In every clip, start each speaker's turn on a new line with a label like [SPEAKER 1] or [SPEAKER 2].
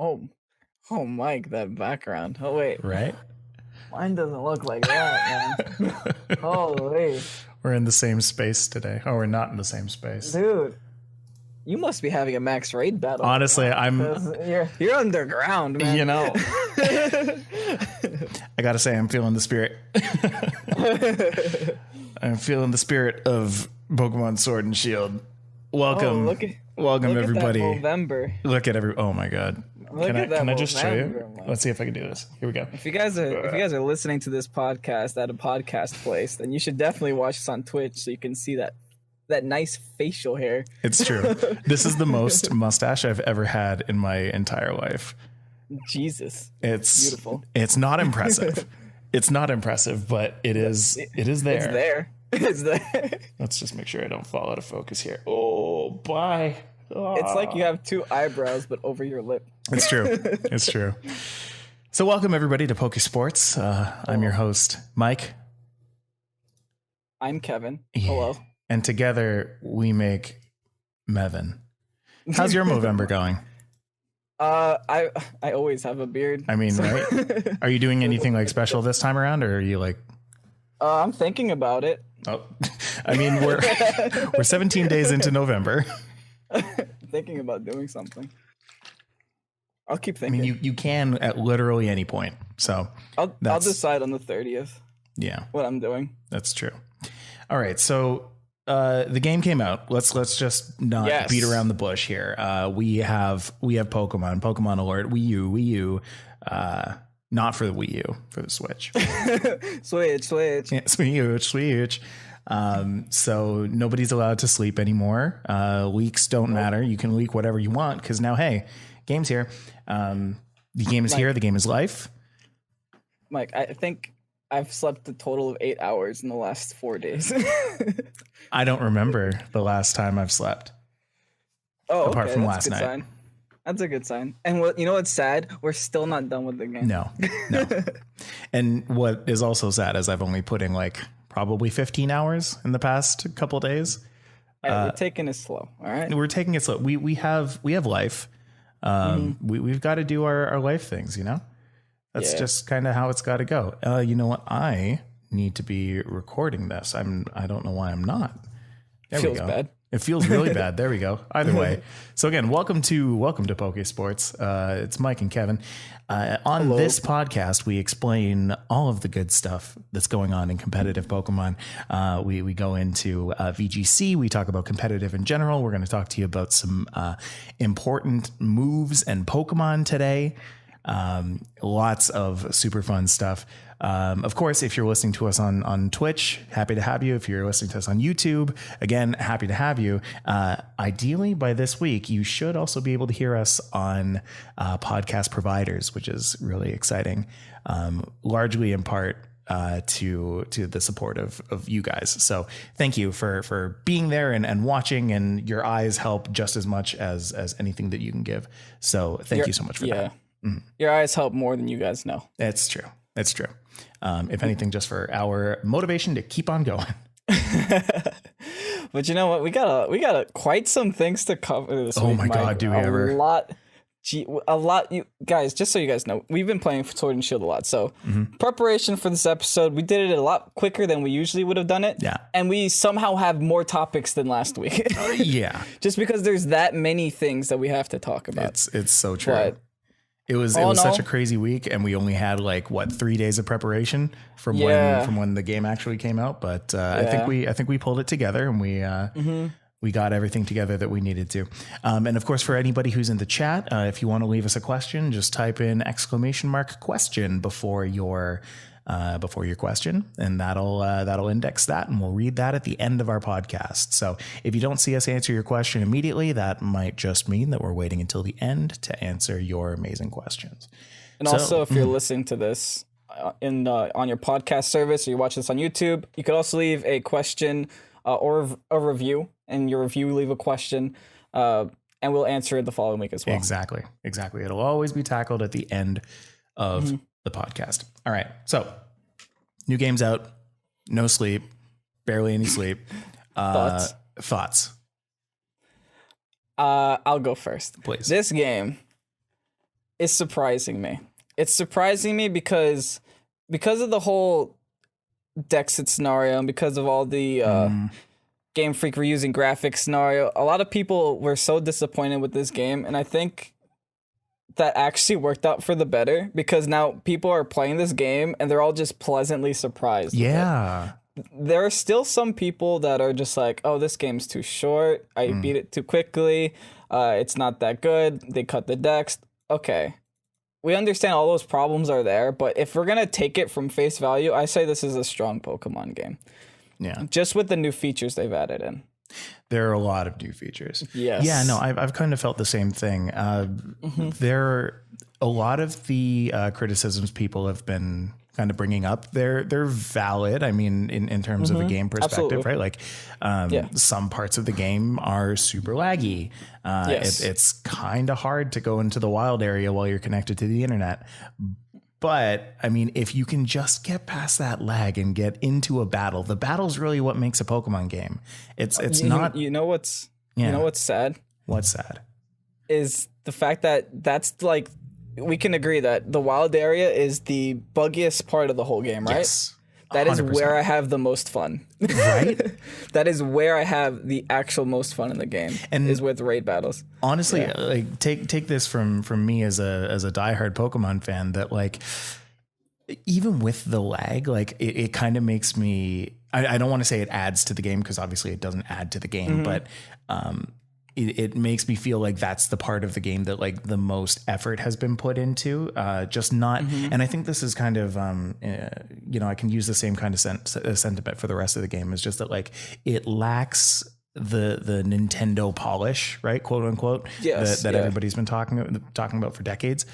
[SPEAKER 1] Oh, oh, Mike, that background. Oh wait,
[SPEAKER 2] Right?
[SPEAKER 1] mine doesn't look like that, man. Holy,
[SPEAKER 2] We're in the same space today. Oh, we're not in the same space.
[SPEAKER 1] dude, you must be having a max raid battle.
[SPEAKER 2] Honestly,
[SPEAKER 1] right now, 'cause you're underground, man.
[SPEAKER 2] You know, I gotta say, I'm feeling the spirit. I'm feeling the spirit of Pokemon Sword and Shield. Welcome, welcome everybody.
[SPEAKER 1] At that Movember.
[SPEAKER 2] Look at every. Oh my God! Can I just show you?
[SPEAKER 1] Man.
[SPEAKER 2] Let's see if I can do this. Here we go.
[SPEAKER 1] If you guys are listening to this podcast at a podcast place, then you should definitely watch us on Twitch so you can see that nice facial hair.
[SPEAKER 2] It's true. This is the most mustache I've ever had in my entire life.
[SPEAKER 1] Jesus,
[SPEAKER 2] it's
[SPEAKER 1] beautiful.
[SPEAKER 2] It's not impressive. It's not impressive, but it is. It is there.
[SPEAKER 1] It's there. It's there.
[SPEAKER 2] Let's just make sure I don't fall out of focus here. Oh, bye. Oh.
[SPEAKER 1] It's like you have two eyebrows, but over your lip.
[SPEAKER 2] It's true. It's true. So welcome everybody to Pokésports. I'm your host, Mike.
[SPEAKER 1] I'm Kevin.
[SPEAKER 2] Yeah.
[SPEAKER 1] Hello.
[SPEAKER 2] And together we make Mevin. How's your Movember going?
[SPEAKER 1] I always have a beard.
[SPEAKER 2] I mean, right? Are you doing anything like special this time around, or are you like?
[SPEAKER 1] I'm thinking about it.
[SPEAKER 2] Oh, I mean, we're 17 days into November.
[SPEAKER 1] Thinking about doing something. I'll keep thinking.
[SPEAKER 2] I mean, you can at literally any point. So
[SPEAKER 1] I'll decide on the 30th.
[SPEAKER 2] Yeah,
[SPEAKER 1] what I'm doing.
[SPEAKER 2] That's true. All right, so the game came out. Let's just not beat around the bush here. We have Pokemon Alert, Wii U. Not for the Wii U, for the Switch.
[SPEAKER 1] Switch.
[SPEAKER 2] Yeah, Switch. So nobody's allowed to sleep anymore. Leaks don't matter. You can leak whatever you want because now, hey, game's here. The game is here. The game is life.
[SPEAKER 1] Mike, I think I've slept a total of 8 hours in the last 4 days.
[SPEAKER 2] I don't remember the last time I've slept.
[SPEAKER 1] Oh,
[SPEAKER 2] apart from
[SPEAKER 1] that's
[SPEAKER 2] last night.
[SPEAKER 1] Sign. That's a good sign. And you know what's sad? We're still not done with the game.
[SPEAKER 2] No. And what is also sad is I've only put in like probably 15 hours in the past couple of days.
[SPEAKER 1] We're taking it slow. All right.
[SPEAKER 2] We're taking it slow. We have life. We've got to do our life things, you know? That's just kind of how it's got to go. You know what? I need to be recording this. I don't know why I'm not. There we go.
[SPEAKER 1] Bad.
[SPEAKER 2] It feels really bad. There we go. Either way. So again, welcome to Pokésports. It's Mike and Kevin. On this podcast, we explain all of the good stuff that's going on in competitive Pokemon. We go into VGC. We talk about competitive in general. We're going to talk to you about some important moves and Pokemon today. Lots of super fun stuff. Of course, if you're listening to us on Twitch, happy to have you. If you're listening to us on YouTube, again, happy to have you. Ideally, by this week, you should also be able to hear us on podcast providers, which is really exciting, largely in part to the support of you guys. So thank you for being there and watching, and your eyes help just as much as anything that you can give. So thank you so much for that.
[SPEAKER 1] Mm-hmm. Your eyes help more than you guys know.
[SPEAKER 2] It's true. It's true. If anything, just for our motivation to keep on going.
[SPEAKER 1] But you know what? We got quite some things to cover this week.
[SPEAKER 2] Oh my God, do we ever?
[SPEAKER 1] A lot. You guys, just so you guys know, we've been playing Sword and Shield a lot. So preparation for this episode, we did it a lot quicker than we usually would have done it.
[SPEAKER 2] Yeah.
[SPEAKER 1] And we somehow have more topics than last week.
[SPEAKER 2] Yeah.
[SPEAKER 1] Just because there's that many things that we have to talk about.
[SPEAKER 2] It's so true. But it was such a crazy week, and we only had 3 days of preparation from when the game actually came out. But I think we pulled it together, and we got everything together that we needed to. And of course, for anybody who's in the chat, if you want to leave us a question, just type in !question before your question, and that'll index that, and we'll read that at the end of our podcast. So if you don't see us answer your question immediately, that might just mean that we're waiting until the end to answer your amazing questions.
[SPEAKER 1] And also, if you're listening to this on your podcast service, or you watch this on YouTube, you could also leave a question or a review. And your review, leave a question, and we'll answer it the following week as well.
[SPEAKER 2] Exactly. It'll always be tackled at the end of the podcast. All right. So new game's out. No sleep. Barely any sleep. Thoughts?
[SPEAKER 1] I'll go first.
[SPEAKER 2] Please.
[SPEAKER 1] This game is surprising me. It's surprising me because of the whole Dexit scenario and because of all the Game Freak reusing graphics scenario. A lot of people were so disappointed with this game, and I think that actually worked out for the better because now people are playing this game and they're all just pleasantly surprised.
[SPEAKER 2] Yeah.
[SPEAKER 1] There are still some people that are just like, oh, this game's too short. I beat it too quickly. It's not that good. They cut the decks. Okay. We understand all those problems are there, but if we're going to take it from face value, I say this is a strong Pokemon game.
[SPEAKER 2] Yeah.
[SPEAKER 1] Just with the new features they've added in.
[SPEAKER 2] There are a lot of new features.
[SPEAKER 1] Yes.
[SPEAKER 2] Yeah, no, I've kind of felt the same thing. There are a lot of the criticisms people have been kind of bringing up. They're valid. I mean, in terms of a game perspective,
[SPEAKER 1] Absolutely.
[SPEAKER 2] right? Like some parts of the game are super laggy. It's kind of hard to go into the wild area while you're connected to the internet. But I mean, if you can just get past that lag and get into a battle, the battle's really what makes a Pokemon game. It's not.
[SPEAKER 1] You know what's sad?
[SPEAKER 2] What's sad
[SPEAKER 1] is the fact that that's like, we can agree that the wild area is the buggiest part of the whole game, right?
[SPEAKER 2] Yes.
[SPEAKER 1] That is
[SPEAKER 2] 100%.
[SPEAKER 1] where I have the most fun.
[SPEAKER 2] Right?
[SPEAKER 1] That is where I have the actual most fun in the game, and is with raid battles.
[SPEAKER 2] Honestly, like take this from me as a diehard Pokemon fan, that like even with the lag, like it kind of makes me, I don't want to say it adds to the game because obviously it doesn't add to the game, but it makes me feel like that's the part of the game that like the most effort has been put into, just not. And I think this is kind of, I can use the same kind of sentiment for the rest of the game. Is just that like it lacks the Nintendo polish, right? Quote unquote, that everybody's been talking about for decades.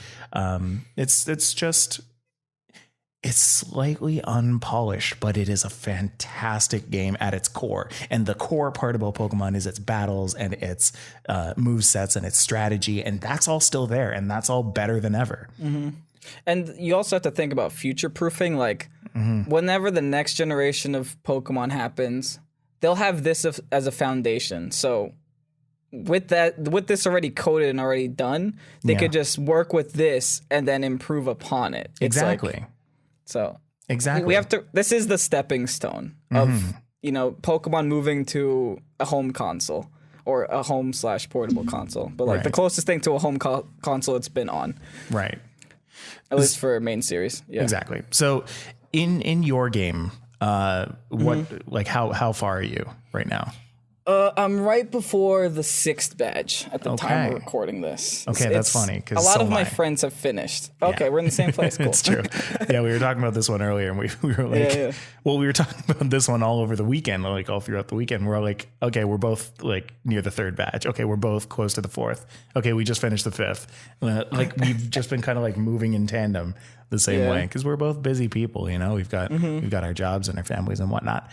[SPEAKER 2] It's slightly unpolished, but it is a fantastic game at its core. And the core part about Pokemon is its battles and its movesets and its strategy. And that's all still there. And that's all better than ever.
[SPEAKER 1] And you also have to think about future proofing. Like whenever the next generation of Pokemon happens, they'll have this as a foundation. So with this already coded and already done, they could just work with this and then improve upon it.
[SPEAKER 2] Exactly.
[SPEAKER 1] So
[SPEAKER 2] exactly,
[SPEAKER 1] we have to. This is the stepping stone of Pokemon moving to a home console or a home/portable console. But like the closest thing to a home console it's been on,
[SPEAKER 2] right?
[SPEAKER 1] At least for main series. Yeah,
[SPEAKER 2] exactly. So in your game, what how far are you right now?
[SPEAKER 1] I'm right before the 6th badge at the time we're recording this.
[SPEAKER 2] Okay, that's funny.
[SPEAKER 1] A lot of my friends have finished. Okay, we're in the same place. Cool.
[SPEAKER 2] It's true. Yeah, we were talking about this one earlier, and we were like, well, we were talking about this one all over the weekend, like all throughout the weekend. We're all like, okay, we're both like near the 3rd badge. Okay, we're both close to the 4th. Okay, we just finished the 5th. Like we've just been kind of like moving in tandem the same way because we're both busy people. We've got our jobs and our families and whatnot.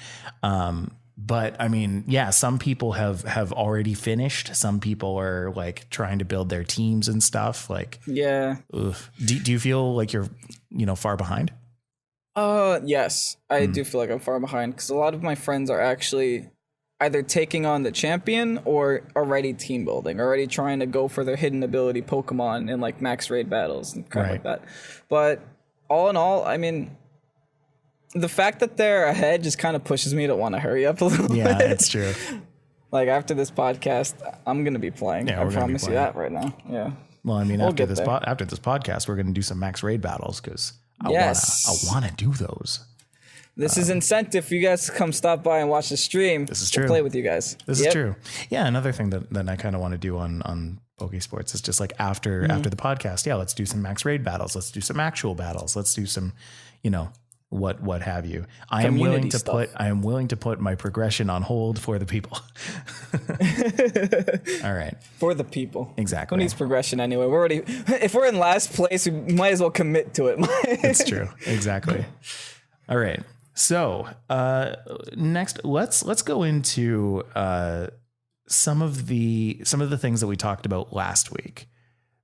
[SPEAKER 2] But I mean, some people have already finished. Some people are like trying to build their teams and stuff. Like, do you feel like you're, far behind?
[SPEAKER 1] Yes, I do feel like I'm far behind because a lot of my friends are actually either taking on the champion or already team building, already trying to go for their hidden ability Pokemon in like max raid battles and crap like that. But all in all, I mean, the fact that they're ahead just kind of pushes me to want to hurry up a little bit.
[SPEAKER 2] Yeah, that's true.
[SPEAKER 1] Like after this podcast, I'm going to be playing. I promise you that right now. Yeah.
[SPEAKER 2] Well, I mean, after this podcast, we're going to do some max raid battles because I want to do those.
[SPEAKER 1] This is incentive for you guys to come stop by and watch the stream.
[SPEAKER 2] This is true.
[SPEAKER 1] Play with you guys.
[SPEAKER 2] This is true. Yeah, another thing that I kind of want to do on Pokésports is just like after the podcast. Yeah, let's do some max raid battles. Let's do some actual battles. Let's do some, what have you. I am willing to put my progression on hold for the people. All right.
[SPEAKER 1] For the people.
[SPEAKER 2] Exactly.
[SPEAKER 1] Who needs progression anyway? If we're in last place, we might as well commit to it.
[SPEAKER 2] That's true. Exactly. All right. So next, let's go into some of the things that we talked about last week.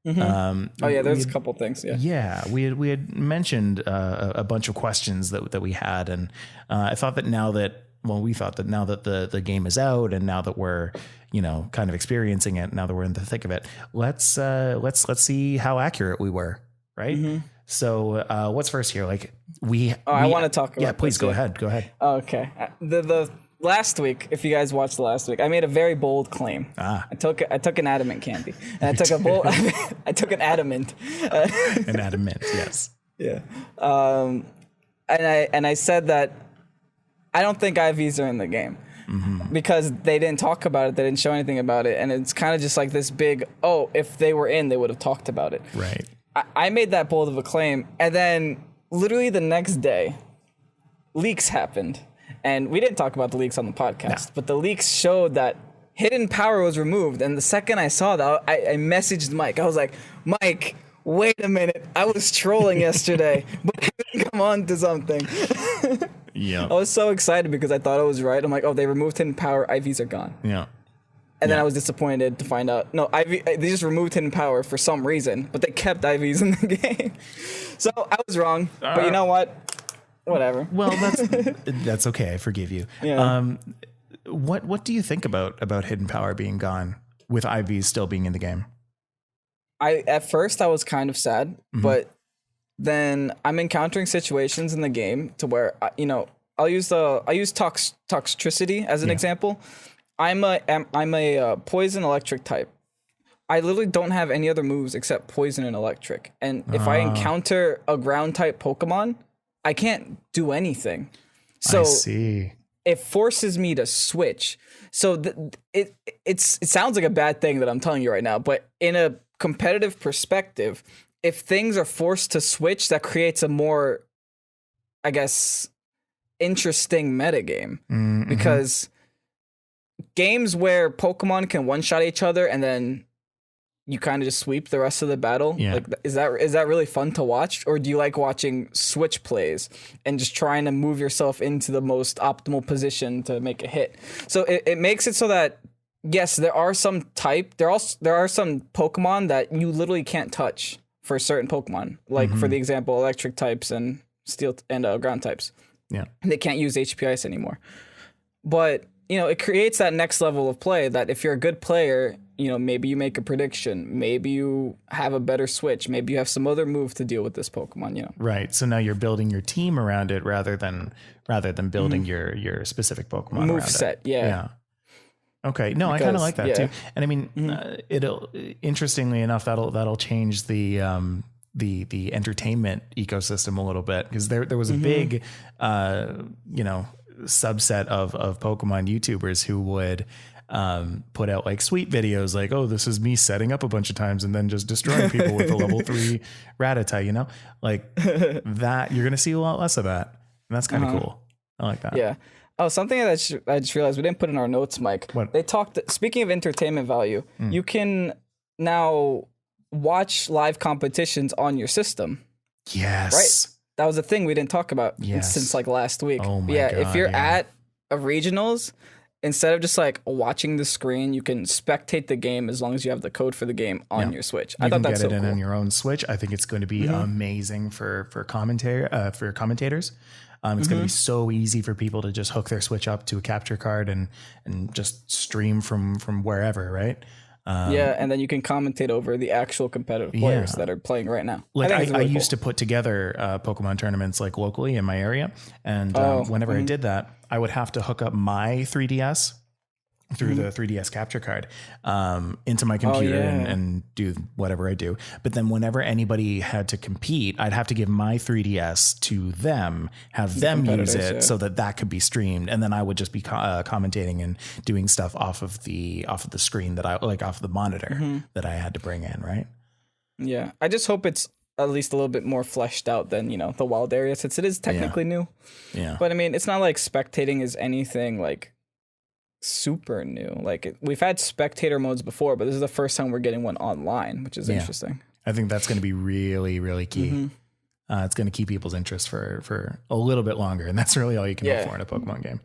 [SPEAKER 1] There's a couple things.
[SPEAKER 2] Yeah, we had mentioned a bunch of questions that we had, and I thought that now that we thought that now that the game is out and now that we're, kind of experiencing it, now that we're in the thick of it, let's see how accurate we were. Right. Mm-hmm. So what's first here? Like I
[SPEAKER 1] want to talk about
[SPEAKER 2] please go ahead.
[SPEAKER 1] Okay. The last week, if you guys watched last week, I made a very bold claim. I took an adamant candy. And I took an adamant.
[SPEAKER 2] An adamant, yes.
[SPEAKER 1] Yeah. And I said that I don't think IVs are in the game. Mm-hmm. Because they didn't talk about it, they didn't show anything about it, and it's kind of just like this big, if they were in, they would have talked about it.
[SPEAKER 2] Right.
[SPEAKER 1] I made that bold of a claim, and then literally the next day, leaks happened. And we didn't talk about the leaks on the podcast, but the leaks showed that hidden power was removed. And the second I saw that, I messaged Mike. I was like, Mike, wait a minute. I was trolling yesterday, but I didn't come on to something.
[SPEAKER 2] Yeah.
[SPEAKER 1] I was so excited because I thought I was right. I'm like, they removed hidden power. IVs are gone.
[SPEAKER 2] Yeah.
[SPEAKER 1] And then I was disappointed to find out, no, they just removed hidden power for some reason, but they kept IVs in the game. So I was wrong, but you know what? Whatever.
[SPEAKER 2] Well, that's okay. I forgive you.
[SPEAKER 1] Yeah.
[SPEAKER 2] What do you think about hidden power being gone with IVs still being in the game?
[SPEAKER 1] At first I was kind of sad, but then I'm encountering situations in the game to where I'll use toxicity as an example. I'm a poison electric type. I literally don't have any other moves except poison and electric. And if I encounter a ground type Pokemon, I can't do anything. So
[SPEAKER 2] I see.
[SPEAKER 1] It forces me to switch. So it sounds like a bad thing that I'm telling you right now, but in a competitive perspective, if things are forced to switch, that creates a more, I guess, interesting metagame. Mm-hmm. Because games where Pokemon can one-shot each other and then you kind of just sweep the rest of the battle.
[SPEAKER 2] Yeah.
[SPEAKER 1] Like, is that really fun to watch? Or do you like watching switch plays and just trying to move yourself into the most optimal position to make a hit? So it makes it so that, yes, there are some Pokemon that you literally can't touch for certain Pokemon. Like for the example, electric types and steel and ground types.
[SPEAKER 2] Yeah.
[SPEAKER 1] They can't use HP Ice anymore. But it creates that next level of play that if you're a good player, maybe you make a prediction, maybe you have a better switch, maybe you have some other move to deal with this Pokemon,
[SPEAKER 2] Right. So now you're building your team around it rather than building your specific Pokemon
[SPEAKER 1] move
[SPEAKER 2] around
[SPEAKER 1] set.
[SPEAKER 2] it.
[SPEAKER 1] Yeah.
[SPEAKER 2] Okay. No, I kind of like that too. And I mean, it'll interestingly enough that'll change the entertainment ecosystem a little bit, because there was a big subset of Pokemon YouTubers who would put out like sweet videos like, this is me setting up a bunch of times and then just destroying people with a level 3 Rattata, like that. You're going to see a lot less of that. And that's kind of cool. I like that.
[SPEAKER 1] Yeah. Oh, something that I just realized we didn't put in our notes, Mike.
[SPEAKER 2] What?
[SPEAKER 1] They talked, speaking of entertainment value, you can now watch live competitions on your system.
[SPEAKER 2] Yes.
[SPEAKER 1] Right? That was a thing we didn't talk about since like last week.
[SPEAKER 2] Oh my God,
[SPEAKER 1] if you're at a regionals, instead of just like watching the screen, you can spectate the game as long as you have the code for the game on your Switch. I thought that's so cool.
[SPEAKER 2] You can get it in on your own Switch. I think it's going to be amazing for commentators. It's going to be so easy for people to just hook their Switch up to a capture card and just stream from wherever, right?
[SPEAKER 1] And then you can commentate over the actual competitive players that are playing right now.
[SPEAKER 2] Like I used to put together Pokemon tournaments like locally in my area, and whenever I did that, I would have to hook up my 3DS through the 3DS capture card into my computer and do whatever I do. But then whenever anybody had to compete, I'd have to give my 3DS to them, have them use it so that could be streamed. And then I would just be commentating and doing stuff off of the screen that I like, off the monitor that I had to bring in. Right.
[SPEAKER 1] Yeah. I just hope it's at least a little bit more fleshed out than, the wild area, since it is technically new.
[SPEAKER 2] Yeah.
[SPEAKER 1] But I mean, it's not like spectating is anything like super new. Like we've had spectator modes before, but this is the first time we're getting one online, which is interesting.
[SPEAKER 2] I think that's going to be really, really key. It's going to keep people's interest for a little bit longer, and that's really all you can hope for in a Pokemon game.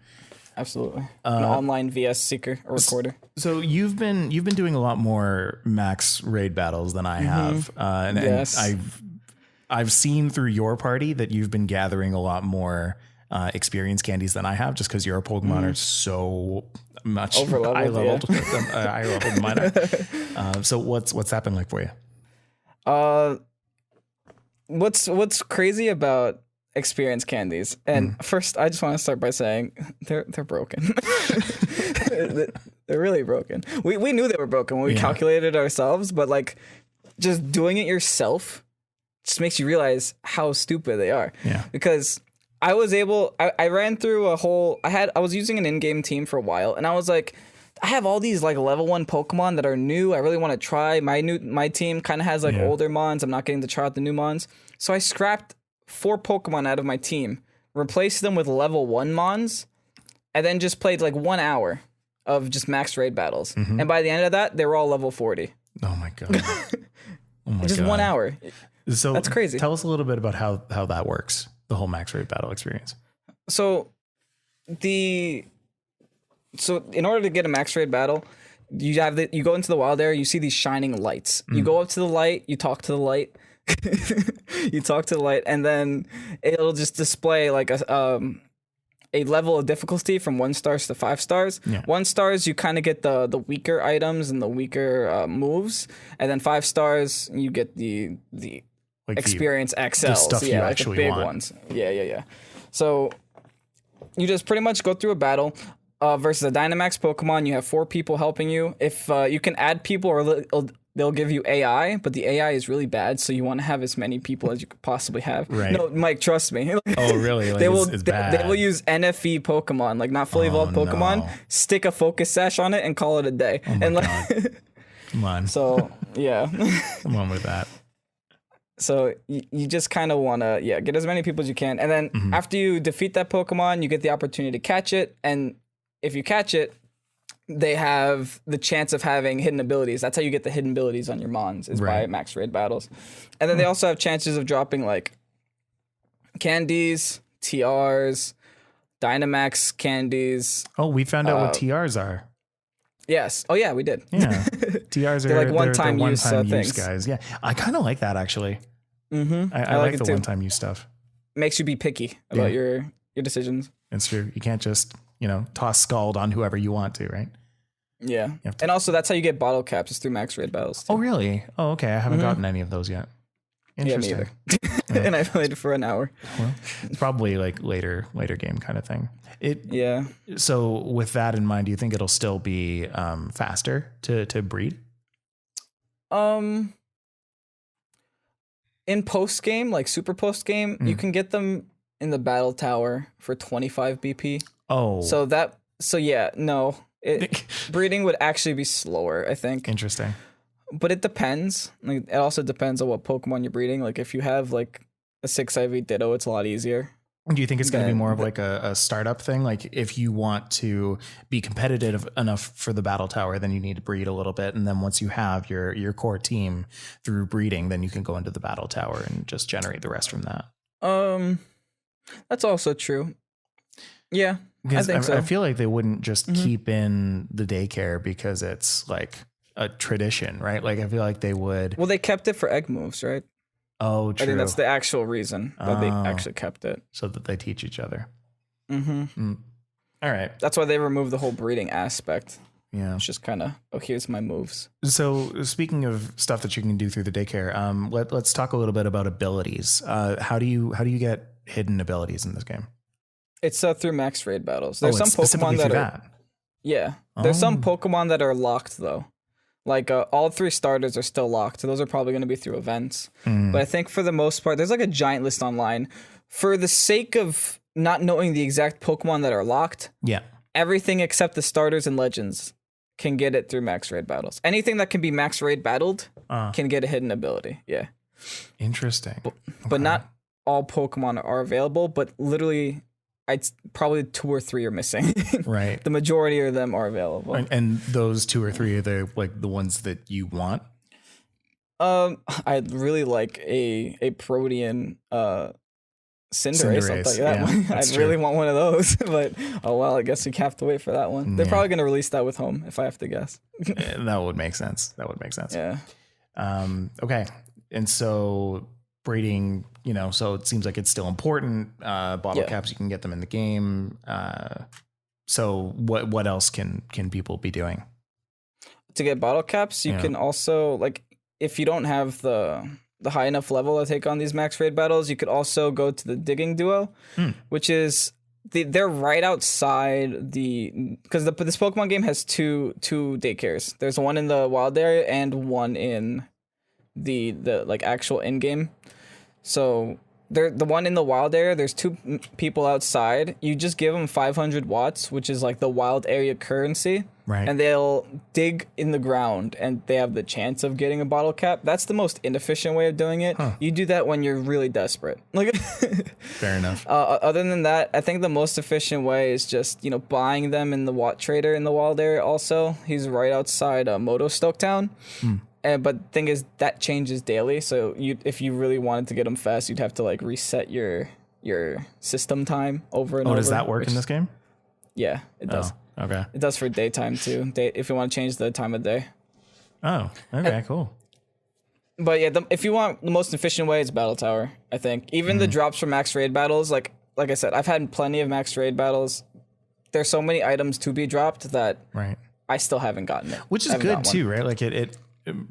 [SPEAKER 1] Absolutely. An online VS seeker or recorder.
[SPEAKER 2] So you've been doing a lot more max raid battles than I have, and I've seen through your party that you've been gathering a lot more experience candies than I have, just because your Pokemon are so much high leveled than mine are. So what's that been like for you?
[SPEAKER 1] What's crazy about experience candies, and first I just want to start by saying they're broken. They're really broken. We knew they were broken when we calculated it ourselves, but like just doing it yourself just makes you realize how stupid they are. Yeah. Because I ran through I was using an in-game team for a while, and I was like, I have all these like level 1 Pokemon that are new. I really want to try. My team kind of has like older Mons. I'm not getting to try out the new Mons. So I scrapped 4 Pokemon out of my team, replaced them with level 1 Mons, and then just played like 1 hour of just max raid battles. And by the end of that, they were all level 40.
[SPEAKER 2] Oh my God.
[SPEAKER 1] Just 1 hour.
[SPEAKER 2] So
[SPEAKER 1] that's crazy.
[SPEAKER 2] Tell us a little bit about how that works, the whole max raid battle experience.
[SPEAKER 1] So in order to get a max raid battle, you go into the wild area, you see these shining lights. You go up to the light, you talk to the light. You talk to the light, and then it'll just display like a level of difficulty from 1 stars to 5 stars. 1 stars, you kind of get the weaker items and the weaker moves, and then 5 stars, you get the like experience XL,
[SPEAKER 2] the stuff you actually
[SPEAKER 1] the big
[SPEAKER 2] want.
[SPEAKER 1] Ones. Yeah. So you just pretty much go through a battle. Versus a Dynamax Pokemon, you have 4 people helping you. If you can add people, or they'll give you AI, but the AI is really bad, so you want to have as many people as you could possibly have.
[SPEAKER 2] Right.
[SPEAKER 1] No, Mike, trust me.
[SPEAKER 2] Oh, really? Like it's bad.
[SPEAKER 1] They will use NFE Pokemon, like not fully evolved Pokemon, stick a focus sash on it, and call it a day.
[SPEAKER 2] Oh my God. Come on.
[SPEAKER 1] So, yeah.
[SPEAKER 2] Come on with that.
[SPEAKER 1] So you just kind of want to, get as many people as you can. And then after you defeat that Pokemon, you get the opportunity to catch it. And if you catch it, they have the chance of having hidden abilities. That's how you get the hidden abilities on your Mons, is by max raid battles. And then they also have chances of dropping like candies, TRs, Dynamax candies.
[SPEAKER 2] Oh, we found out what TRs are.
[SPEAKER 1] Yes. Oh, yeah, we did.
[SPEAKER 2] Yeah. TRs are
[SPEAKER 1] like one-time use things.
[SPEAKER 2] Guys. Yeah. I kind of like that, actually. I like the one-time use stuff.
[SPEAKER 1] Makes you be picky about your decisions.
[SPEAKER 2] It's true. You can't just, toss Scald on whoever you want to, right?
[SPEAKER 1] Yeah. And also, that's how you get bottle caps, is through max raid battles, too.
[SPEAKER 2] Oh, really? Oh, okay. I haven't gotten any of those yet. Interesting.
[SPEAKER 1] Yeah, me either. And I played it for an hour.
[SPEAKER 2] Well, it's probably like later game kind of thing.
[SPEAKER 1] Yeah.
[SPEAKER 2] So with that in mind, do you think it'll still be faster to breed?
[SPEAKER 1] In post game, like super post game, you can get them in the battle tower for 25 BP.
[SPEAKER 2] Oh.
[SPEAKER 1] Breeding would actually be slower, I think.
[SPEAKER 2] Interesting.
[SPEAKER 1] But it depends. Like, it also depends on what Pokemon you're breeding. Like, if you have like a 6 IV Ditto, it's a lot easier.
[SPEAKER 2] Do you think it's going to be more of like a startup thing? Like, if you want to be competitive enough for the battle tower, then you need to breed a little bit. And then once you have your core team through breeding, then you can go into the battle tower and just generate the rest from that.
[SPEAKER 1] That's also true. Yeah, I think so.
[SPEAKER 2] I feel like they wouldn't just keep in the daycare because it's like a tradition, right? Like, I feel like they would.
[SPEAKER 1] Well, they kept it for egg moves, right?
[SPEAKER 2] Oh, true.
[SPEAKER 1] I think that's the actual reason that they actually kept it.
[SPEAKER 2] So that they teach each other.
[SPEAKER 1] Mm-hmm.
[SPEAKER 2] All right.
[SPEAKER 1] That's why they removed the whole breeding aspect.
[SPEAKER 2] Yeah.
[SPEAKER 1] It's just kind of, here's my moves.
[SPEAKER 2] So speaking of stuff that you can do through the daycare, let's talk a little bit about abilities. How do you get hidden abilities in this game?
[SPEAKER 1] It's through max raid battles. There's some Pokemon that are... Yeah. There's some Pokemon that are locked, though. Like, all 3 starters are still locked. So those are probably going to be through events. But I think for the most part, there's like a giant list online. For the sake of not knowing the exact Pokemon that are locked, everything except the starters and legends can get it through max raid battles. Anything that can be max raid battled can get a hidden ability. Yeah.
[SPEAKER 2] Interesting.
[SPEAKER 1] But not all Pokemon are available, but literally... I'd probably 2 or 3 are missing.
[SPEAKER 2] Right.
[SPEAKER 1] The majority of them are available.
[SPEAKER 2] And those 2 or 3 are the ones that you want?
[SPEAKER 1] I'd really like a Protean Cinderace. I'll tell you that one. I really want one of those, but I guess we have to wait for that one. They're probably going to release that with Home, if I have to guess.
[SPEAKER 2] That would make sense.
[SPEAKER 1] Yeah.
[SPEAKER 2] Okay. And so breeding, so it seems like it's still important. Bottle caps, you can get them in the game. So what else can people be doing?
[SPEAKER 1] To get bottle caps, you can also, like, if you don't have the high enough level to take on these max raid battles, you could also go to the digging duo, which is they're right outside because this Pokemon game has two daycares. There's one in the wild area and one in the like actual in game. So the one in the wild area, there's two people outside. You just give them 500 watts, which is like the wild area currency.
[SPEAKER 2] Right.
[SPEAKER 1] And they'll dig in the ground and they have the chance of getting a bottle cap. That's the most inefficient way of doing it. Huh. You do that when you're really desperate. Like,
[SPEAKER 2] fair enough.
[SPEAKER 1] Other than that, I think the most efficient way is just, buying them in the Watt Trader in the wild area also. He's right outside Moto Stoketown. But the thing is, that changes daily. So if you really wanted to get them fast, you'd have to like reset your system time over and over.
[SPEAKER 2] Oh, does that work in this game?
[SPEAKER 1] Yeah, it does.
[SPEAKER 2] Oh, okay.
[SPEAKER 1] It does for daytime too. If you want to change the time of day.
[SPEAKER 2] Oh, okay, cool.
[SPEAKER 1] But yeah, if you want the most efficient way, it's Battle Tower. I think even the drops for max raid battles, like I said, I've had plenty of max raid battles. There's so many items to be dropped that I still haven't gotten it.
[SPEAKER 2] Which is good too, right? Like it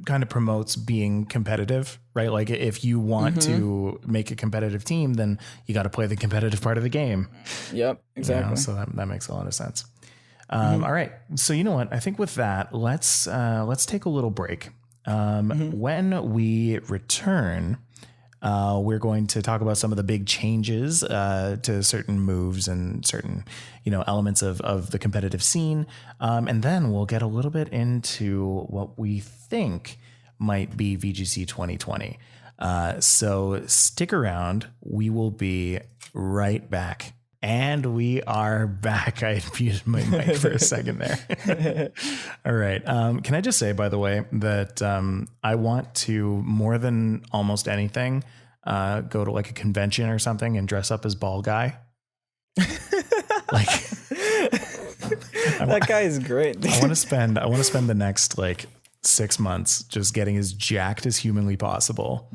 [SPEAKER 2] kind of promotes being competitive, right? Like if you want to make a competitive team, then you got to play the competitive part of the game.
[SPEAKER 1] Yep, exactly.
[SPEAKER 2] So that makes a lot of sense. All right. So you know what? I think with that, let's take a little break. When we return, we're going to talk about some of the big changes to certain moves and certain, elements of the competitive scene. And then we'll get a little bit into what we think might be VGC 2020. So stick around. We will be right back. And we are back. I muted my mic for a second there. All right. Can I just say, by the way, that I want to, more than almost anything, go to like a convention or something and dress up as Ball Guy. Like
[SPEAKER 1] that guy is great.
[SPEAKER 2] I want to spend the next like 6 months just getting as jacked as humanly possible.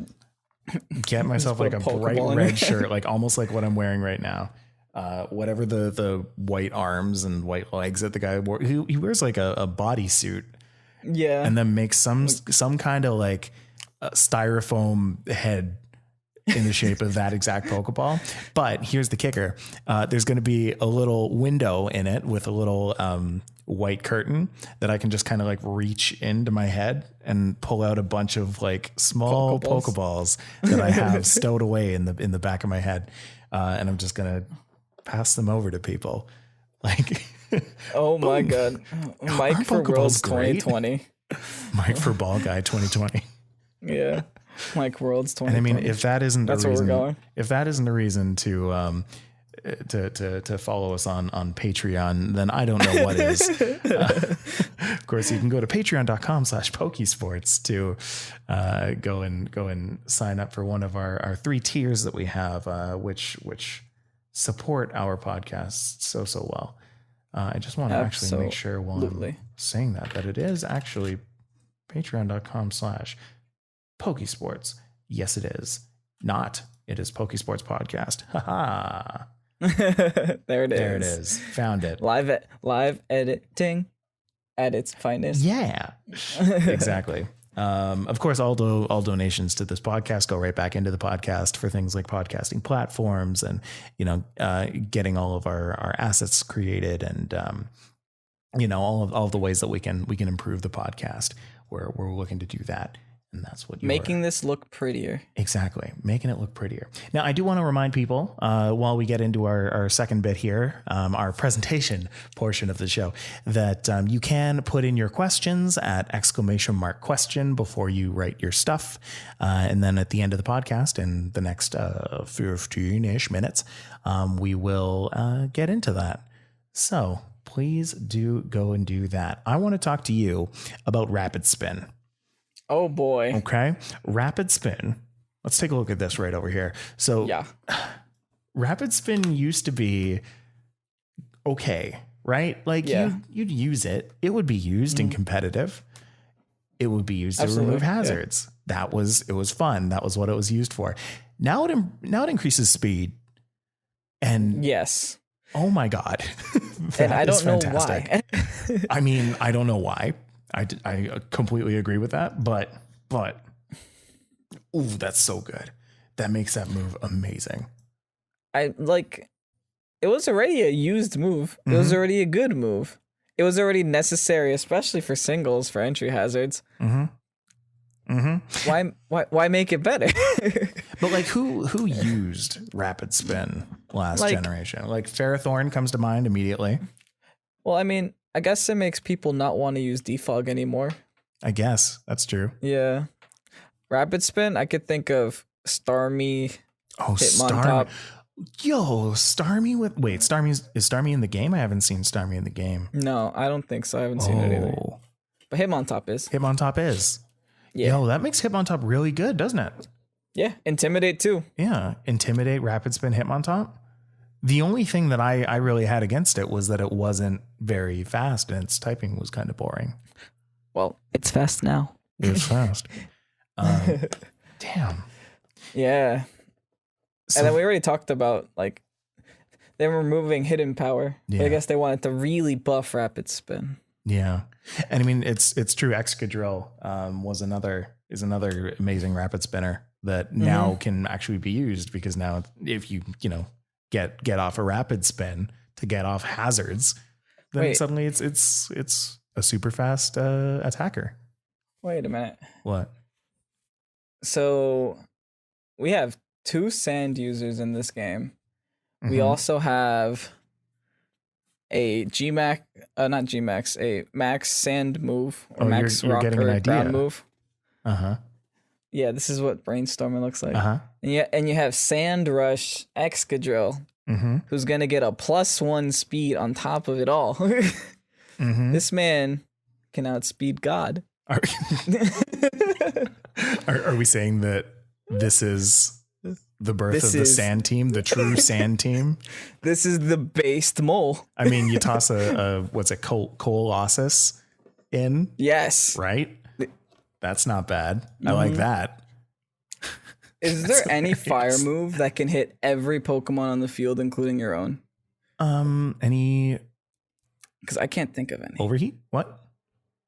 [SPEAKER 2] Get myself like a bright red shirt, like almost like what I'm wearing right now. Whatever the white arms and white legs that the guy wore, he wears like a bodysuit, and then makes some kind of like styrofoam head in the shape of that exact Pokeball. But here's the kicker: there's going to be a little window in it with a little white curtain that I can just kind of like reach into my head and pull out a bunch of like small Pokeballs that I have stowed away in the back of my head, and I'm just gonna pass them over to people. Like,
[SPEAKER 1] oh my God. Mike for Worlds 2020.
[SPEAKER 2] Mike for Ball Guy 2020.
[SPEAKER 1] Yeah. Mike Worlds 2020.
[SPEAKER 2] And I mean, if that isn't
[SPEAKER 1] that's
[SPEAKER 2] a reason,
[SPEAKER 1] where we're going.
[SPEAKER 2] If that isn't a reason to follow us on Patreon, then I don't know what is. Of course, you can go to patreon.com/Pokésports to go and sign up for one of our 3 tiers that we have, which support our podcasts so well. I just want to actually make sure while I'm saying that it is actually patreon.com/Pokésports. Yes, it is. It is Pokésports Podcast. Haha.
[SPEAKER 1] There it
[SPEAKER 2] is. Found it.
[SPEAKER 1] Live editing at its finest.
[SPEAKER 2] Yeah, exactly. Of course, all donations to this podcast go right back into the podcast for things like podcasting platforms and, getting all of our assets created and, all of the ways that we can improve the podcast. We're looking to do that. And that's what
[SPEAKER 1] making this look prettier.
[SPEAKER 2] Exactly. Making it look prettier. Now, I do want to remind people while we get into our second bit here, our presentation portion of the show, that you can put in your questions at !question before you write your stuff. And then at the end of the podcast, in the next 15-ish minutes, we will get into that. So please do go and do that. I want to talk to you about Rapid Spin.
[SPEAKER 1] Oh boy.
[SPEAKER 2] Okay. Rapid Spin. Let's take a look at this right over here. So Rapid Spin used to be okay, right? Like you'd use it. It would be used in competitive. It would be used to remove hazards. it was fun. That was what it was used for. Now it increases speed. And
[SPEAKER 1] yes.
[SPEAKER 2] Oh my God.
[SPEAKER 1] And I don't know why.
[SPEAKER 2] I mean, I don't know why. I completely agree with that, but ooh, that's so good. That makes that move amazing.
[SPEAKER 1] It was already a used move. It was already a good move. It was already necessary, especially for singles, for entry hazards. Why make it better?
[SPEAKER 2] But like who used rapid spin last generation? Like Ferrothorn comes to mind immediately.
[SPEAKER 1] Well, I mean, I guess it makes people not want to use defog anymore.
[SPEAKER 2] I guess that's true.
[SPEAKER 1] Yeah. Rapid spin, I could think of Starmie.
[SPEAKER 2] Oh, Starmie. Yo, Starmie is Starmie in the game? I haven't seen Starmie in the game.
[SPEAKER 1] No, I don't think so. I haven't seen it either. But Hitmontop is.
[SPEAKER 2] Hitmontop is.
[SPEAKER 1] Yeah.
[SPEAKER 2] Yo, that makes Hitmontop really good, doesn't it?
[SPEAKER 1] Yeah. Intimidate too.
[SPEAKER 2] Yeah. Intimidate, rapid spin, Hitmontop. The only thing that I really had against it was that it wasn't very fast and its typing was kind of boring.
[SPEAKER 1] Well, it's fast now.
[SPEAKER 2] It's fast. Damn.
[SPEAKER 1] Yeah. So, and then we already talked about like them removing hidden power. Yeah. But I guess they wanted to really buff rapid spin.
[SPEAKER 2] Yeah. And I mean it's true. Excadrill is another amazing rapid spinner that now can actually be used, because now if you get off a rapid spin to get off hazards, then suddenly it's a super fast attacker.
[SPEAKER 1] Wait a minute.
[SPEAKER 2] What?
[SPEAKER 1] So we have 2 sand users in this game. We also have a a max sand move or max rock or ground move. Yeah, this is what brainstorming looks like. And you have Sand Rush Excadrill, who's gonna get a +1 speed on top of it all. This man can outspeed God.
[SPEAKER 2] Are we saying that this is the birth of the sand team, the true sand team?
[SPEAKER 1] This is the based mole.
[SPEAKER 2] I mean, you toss Colossus in.
[SPEAKER 1] Yes.
[SPEAKER 2] Right? That's not bad. I like that.
[SPEAKER 1] Is there any fire move that can hit every Pokemon on the field, including your own?
[SPEAKER 2] Any?
[SPEAKER 1] Because I can't think of any.
[SPEAKER 2] Overheat? What?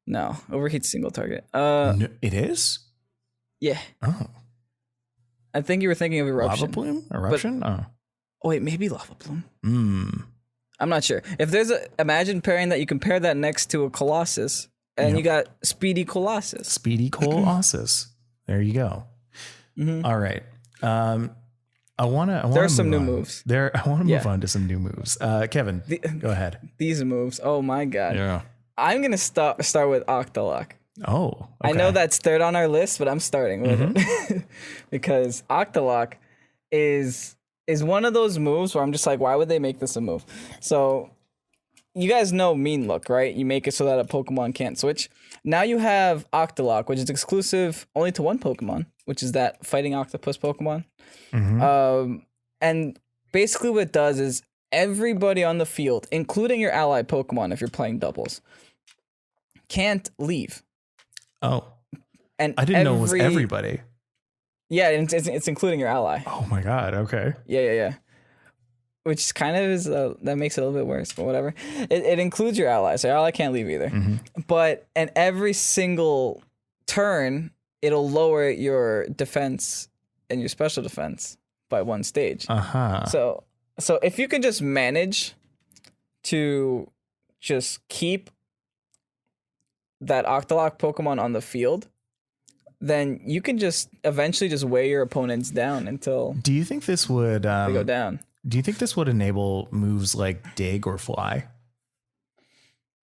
[SPEAKER 1] No, Overheat's single target.
[SPEAKER 2] No, it is?
[SPEAKER 1] Yeah.
[SPEAKER 2] Oh.
[SPEAKER 1] I think you were thinking of Eruption.
[SPEAKER 2] Lava Plume? Eruption?
[SPEAKER 1] Oh, wait, maybe Lava Plume. I'm not sure. If there's imagine pairing that, you can pair that next to a Colossus, and you got Speedy Colossus.
[SPEAKER 2] Speedy Colossus. There you go. All right. I want to.
[SPEAKER 1] There's some new moves.
[SPEAKER 2] I want to move on to some new moves. Kevin, go ahead.
[SPEAKER 1] These moves. Oh my God.
[SPEAKER 2] Yeah.
[SPEAKER 1] I'm gonna start with Octalock.
[SPEAKER 2] Oh, okay.
[SPEAKER 1] I know that's third on our list, but I'm starting with it because Octalock is one of those moves where I'm just like, why would they make this a move? So you guys know Mean Look, right? You make it so that a Pokemon can't switch. Now you have Octalock, which is exclusive only to one Pokemon, which is that Fighting Octopus Pokemon. And basically what it does is everybody on the field, including your ally Pokemon, if you're playing doubles, can't leave.
[SPEAKER 2] Oh, and I didn't know it was everybody.
[SPEAKER 1] Yeah, it's including your ally.
[SPEAKER 2] Oh my God. Okay.
[SPEAKER 1] Yeah. Which kind of is that makes it a little bit worse, but whatever. It includes your ally, so your ally can't leave either. But and every single turn, it'll lower your defense and your special defense by 1 stage. So if you can just manage to just keep that Octalock Pokemon on the field, then you can just eventually just weigh your opponents down until.
[SPEAKER 2] Do you think this would
[SPEAKER 1] they go down?
[SPEAKER 2] Do you think this would enable moves like Dig or Fly?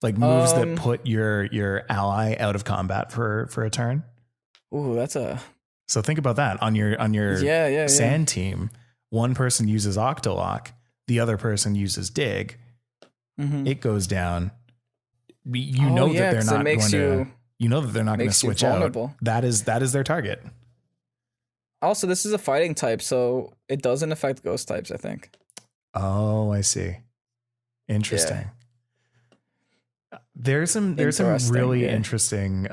[SPEAKER 2] Like moves that put your ally out of combat for a turn?
[SPEAKER 1] Ooh, that's a.
[SPEAKER 2] So think about that on your sand team. One person uses Octalock, the other person uses Dig. It goes down. You know that they're not going to. You know that they're not going to switch out. That is their target.
[SPEAKER 1] Also, this is a fighting type, so it doesn't affect ghost types, I think.
[SPEAKER 2] Oh, I see. Interesting. Yeah. There's some really interesting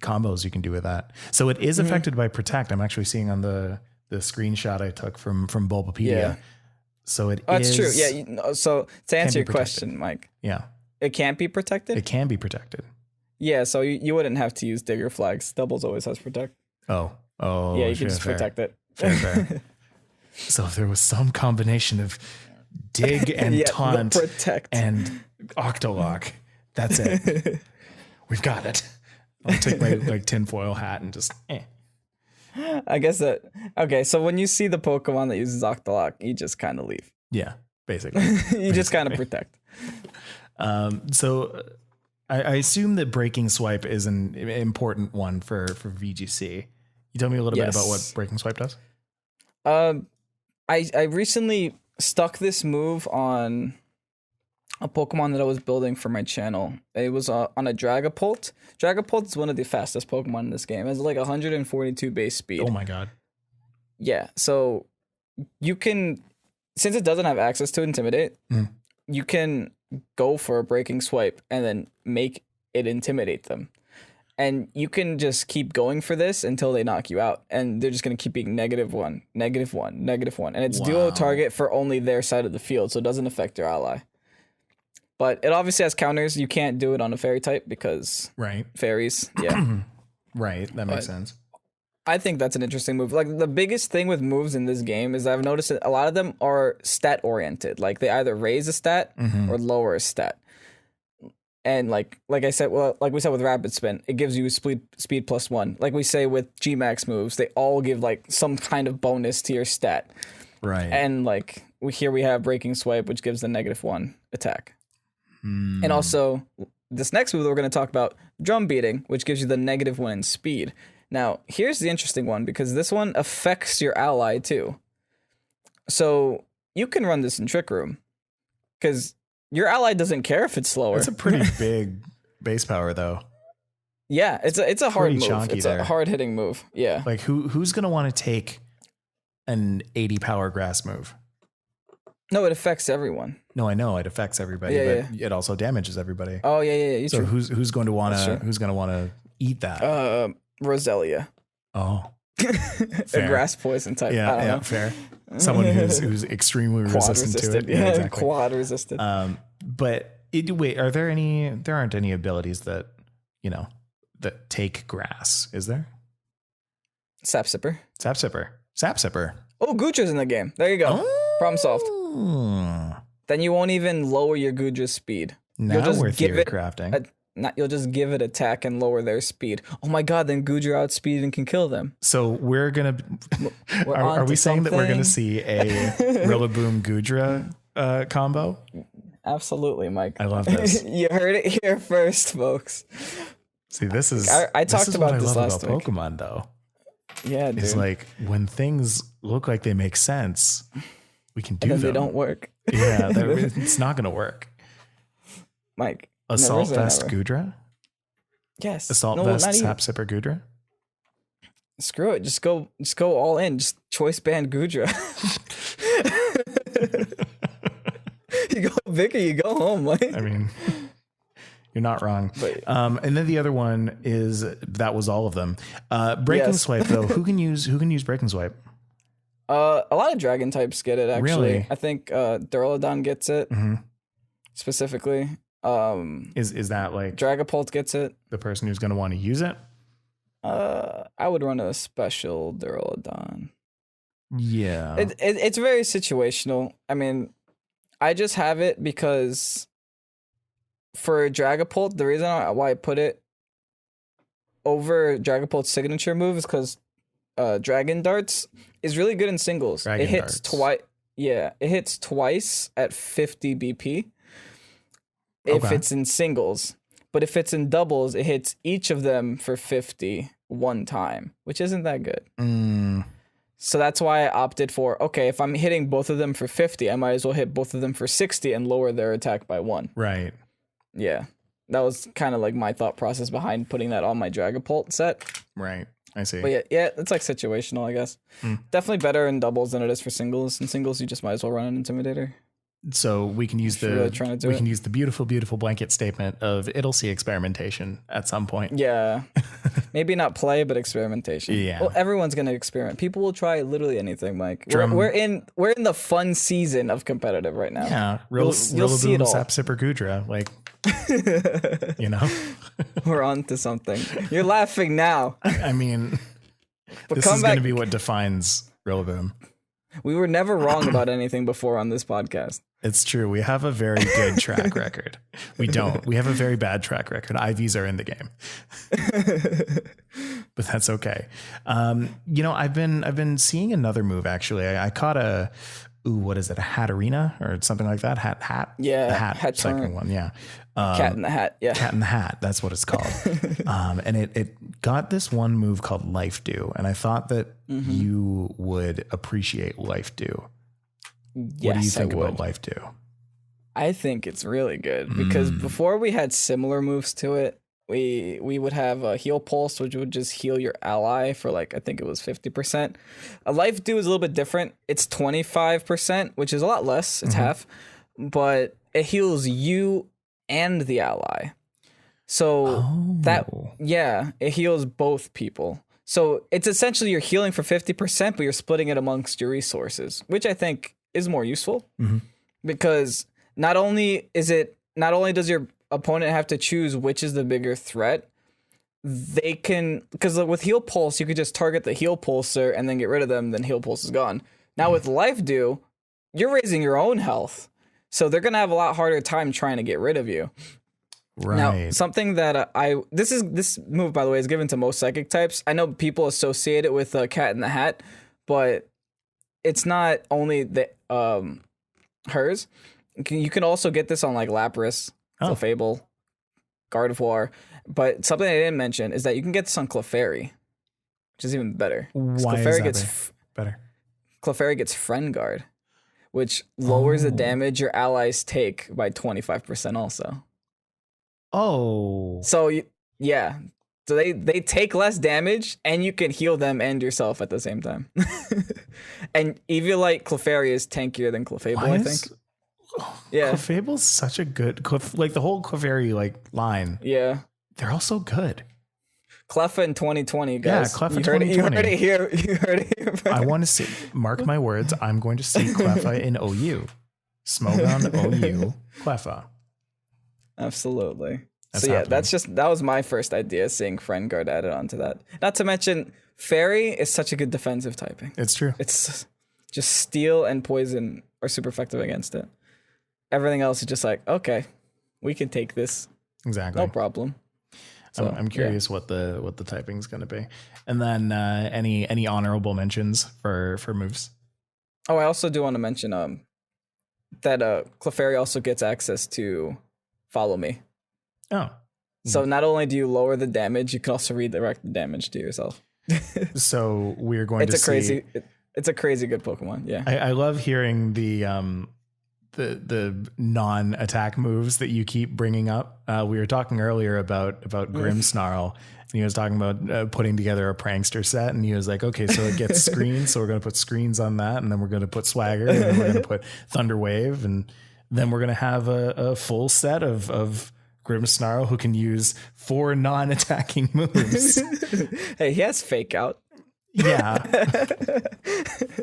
[SPEAKER 2] combos you can do with that. So it is affected by Protect. I'm actually seeing on the screenshot I took from Bulbapedia.
[SPEAKER 1] Yeah.
[SPEAKER 2] So it is.
[SPEAKER 1] That's true. Yeah. So to answer your question, Mike.
[SPEAKER 2] Yeah.
[SPEAKER 1] It can't be protected?
[SPEAKER 2] It can be protected.
[SPEAKER 1] Yeah, so you wouldn't have to use Digger Flags. Doubles always has Protect.
[SPEAKER 2] Oh.
[SPEAKER 1] Yeah, you can just protect it.
[SPEAKER 2] Fair. So if there was some combination of Dig and Taunt and Octolock, that's it. We've got it. I'll take my tinfoil hat and just
[SPEAKER 1] I guess that. Okay, so when you see the Pokemon that uses Octolock, you just kind of leave.
[SPEAKER 2] Yeah, basically.
[SPEAKER 1] You just kind of protect.
[SPEAKER 2] So I assume that Breaking Swipe is an important one for VGC. You tell me a little bit about what Breaking Swipe does?
[SPEAKER 1] I recently stuck this move on a Pokemon that I was building for my channel. It was on a Dragapult. Dragapult is one of the fastest Pokemon in this game. It has like 142 base speed.
[SPEAKER 2] Oh my god.
[SPEAKER 1] Yeah, so you can, since it doesn't have access to Intimidate, you can go for a Breaking Swipe and then make it intimidate them. And you can just keep going for this until they knock you out. And they're just going to keep being -1, -1, -1. And it's duo target for only their side of the field, so it doesn't affect your ally. But it obviously has counters. You can't do it on a fairy type because fairies. Yeah.
[SPEAKER 2] Right. That makes sense.
[SPEAKER 1] I think that's an interesting move. Like the biggest thing with moves in this game is I've noticed that a lot of them are stat oriented. Like they either raise a stat or lower a stat. And like I said, well, like we said with Rapid Spin, it gives you speed +1. Like we say with Gmax moves, they all give like some kind of bonus to your stat.
[SPEAKER 2] Right.
[SPEAKER 1] And like here we have Breaking Swipe, which gives the -1 attack. And also this next move that we're going to talk about, Drum Beating, which gives you the -1 in speed. Now, here's the interesting one because this one affects your ally too. So you can run this in Trick Room because your ally doesn't care if it's slower.
[SPEAKER 2] It's a pretty big base power though.
[SPEAKER 1] Yeah, it's a hard move. It's
[SPEAKER 2] there.
[SPEAKER 1] A hard hitting move. Yeah.
[SPEAKER 2] Like who's going to want to take an 80 power grass move?
[SPEAKER 1] No, it affects everyone.
[SPEAKER 2] No, I know it affects everybody, but it also damages everybody.
[SPEAKER 1] Oh yeah.
[SPEAKER 2] So who's going to want to eat that?
[SPEAKER 1] Roselia.
[SPEAKER 2] Oh,
[SPEAKER 1] a grass poison type.
[SPEAKER 2] Yeah, fair. Someone who's extremely resistant to it.
[SPEAKER 1] Yeah, exactly. Quad resistant.
[SPEAKER 2] But wait, there aren't any abilities that that take grass, is there?
[SPEAKER 1] Sap Sipper.
[SPEAKER 2] Oh,
[SPEAKER 1] Gudra's in the game. There you go. Problem solved. Then you won't even lower your Gudra's speed.
[SPEAKER 2] Now we're theory crafting.
[SPEAKER 1] You'll just give it attack and lower their speed. Oh my god, then Gudra outspeed and can kill them.
[SPEAKER 2] So we're gonna are we saying that we're gonna see a Rillaboom Gudra combo?
[SPEAKER 1] Absolutely, Mike.
[SPEAKER 2] I love this.
[SPEAKER 1] You heard it here first, folks.
[SPEAKER 2] See, this is
[SPEAKER 1] I talked about this last week.
[SPEAKER 2] Pokemon though.
[SPEAKER 1] Yeah, dude.
[SPEAKER 2] It's like when things look like they make sense, we can do them.
[SPEAKER 1] They don't work.
[SPEAKER 2] Yeah, it's not gonna work.
[SPEAKER 1] Mike.
[SPEAKER 2] Assault Vest Gudra?
[SPEAKER 1] Yes.
[SPEAKER 2] Assault Vest Sap Sipper Gudra?
[SPEAKER 1] Screw it. Just go all in. Just choice band Gudra. You go big or you go home, Mike.
[SPEAKER 2] I mean, you're not wrong. But, and then the other one is that was all of them. Breaking Swipe though. Who can use Breaking Swipe?
[SPEAKER 1] A lot of dragon types get it actually.
[SPEAKER 2] Really?
[SPEAKER 1] I think Duraludon gets it specifically.
[SPEAKER 2] Is that like
[SPEAKER 1] Dragapult gets it?
[SPEAKER 2] The person who's going to want to use it?
[SPEAKER 1] I would run a special Duraludon.
[SPEAKER 2] Yeah.
[SPEAKER 1] It's very situational. I mean, I just have it because for Dragapult, the reason why I put it over Dragapult's signature move is because Dragon Darts is really good in singles. It hits twice. Yeah, it hits twice at 50 BP. If it's in singles, but if it's in doubles, it hits each of them for 50 one time, which isn't that good. So that's why I opted for, okay, if I'm hitting both of them for 50, I might as well hit both of them for 60 and lower their attack by 1.
[SPEAKER 2] Right.
[SPEAKER 1] Yeah. That was kind of like my thought process behind putting that on my Dragapult set.
[SPEAKER 2] Right. I see.
[SPEAKER 1] But yeah, it's like situational, I guess. Definitely better in doubles than it is for singles. In singles, you just might as well run an Intimidator.
[SPEAKER 2] So we can use
[SPEAKER 1] really trying to do
[SPEAKER 2] use the beautiful, beautiful blanket statement of it'll see experimentation at some point.
[SPEAKER 1] Yeah. Maybe not play, but experimentation.
[SPEAKER 2] Yeah.
[SPEAKER 1] Well, everyone's gonna experiment. People will try literally anything, Mike. We're in the fun season of competitive right now.
[SPEAKER 2] Yeah.
[SPEAKER 1] You'll see it all.
[SPEAKER 2] Sap Sipper Gudra, like
[SPEAKER 1] We're on to something. You're laughing now.
[SPEAKER 2] I mean, this is going to be what defines Rillaboom.
[SPEAKER 1] We were never wrong about anything before on this podcast.
[SPEAKER 2] It's true. We have a very good track record. We don't. We have a very bad track record. IVs are in the game, but that's okay. I've been seeing another move actually. I caught what is it? A Hatterena or something like that? Hat.
[SPEAKER 1] Yeah.
[SPEAKER 2] The hat second one. Yeah.
[SPEAKER 1] Cat in the Hat. Yeah.
[SPEAKER 2] Cat in the Hat. That's what it's called. And it got this one move called Life Dew. And I thought that you would appreciate Life Dew.
[SPEAKER 1] Yes,
[SPEAKER 2] what do you think about Life Dew?
[SPEAKER 1] I think it's really good because before we had similar moves to it. We would have a Heal Pulse, which would just heal your ally for I think it was 50%. A Life Dew is a little bit different. It's 25%, which is a lot less. It's half, but it heals you and the ally. So it heals both people. So it's essentially you're healing for 50%, but you're splitting it amongst your resources, which I think is more useful because not only does your opponent have to choose which is the bigger threat, they can, because with Heal Pulse you could just target the Heal Pulser and then get rid of them, then Heal Pulse is gone. Now with Life Dew, you're raising your own health, so they're gonna have a lot harder time trying to get rid of you.
[SPEAKER 2] Right.
[SPEAKER 1] Now, something that this move, by the way, is given to most psychic types. I know people associate it with Cat in the Hat, but it's not only the hers. You can also get this on Lapras, Clefable, Gardevoir, but something I didn't mention is that you can get this on Clefairy, which is even better.
[SPEAKER 2] Why
[SPEAKER 1] Clefairy
[SPEAKER 2] is that better?
[SPEAKER 1] Clefairy gets Friend Guard, which lowers the damage your allies take by 25% also.
[SPEAKER 2] Oh.
[SPEAKER 1] So yeah. So they take less damage and you can heal them and yourself at the same time. And Eviolite Clefairy is tankier than Clefable, I think. Yeah.
[SPEAKER 2] Clefable's such a good the whole Clefairy line.
[SPEAKER 1] Yeah.
[SPEAKER 2] They're all so good.
[SPEAKER 1] Cleffa in 2020, guys.
[SPEAKER 2] Yeah, Cleffa 2020.
[SPEAKER 1] You heard it here. You heard it here.
[SPEAKER 2] I want to see, mark my words, I'm going to see Cleffa in OU. Smogon OU Cleffa.
[SPEAKER 1] Absolutely.
[SPEAKER 2] That's
[SPEAKER 1] so yeah,
[SPEAKER 2] happening.
[SPEAKER 1] that was my first idea, seeing Friend Guard added onto that. Not to mention, Fairy is such a good defensive typing.
[SPEAKER 2] It's true.
[SPEAKER 1] It's just Steel and Poison are super effective against it. Everything else is just okay, we can take this.
[SPEAKER 2] Exactly.
[SPEAKER 1] No problem. So,
[SPEAKER 2] I'm curious what the typing's going to be. And then any honorable mentions for moves?
[SPEAKER 1] Oh, I also do want to mention that Clefairy also gets access to Follow Me.
[SPEAKER 2] Oh.
[SPEAKER 1] So not only do you lower the damage, you can also redirect the damage to yourself.
[SPEAKER 2] So we're going to see...
[SPEAKER 1] It's a crazy good Pokemon, yeah.
[SPEAKER 2] I love hearing the non-attack moves that you keep bringing up. We were talking earlier about Grimmsnarl, and he was talking about putting together a prankster set, and he was like, okay, so it gets screens, so we're going to put screens on that, and then we're going to put Swagger, and then we're going to put Thunder Wave, and then we're going to have a full set of Grimmsnarl who can use 4 non-attacking moves.
[SPEAKER 1] Hey, he has Fake Out.
[SPEAKER 2] Yeah,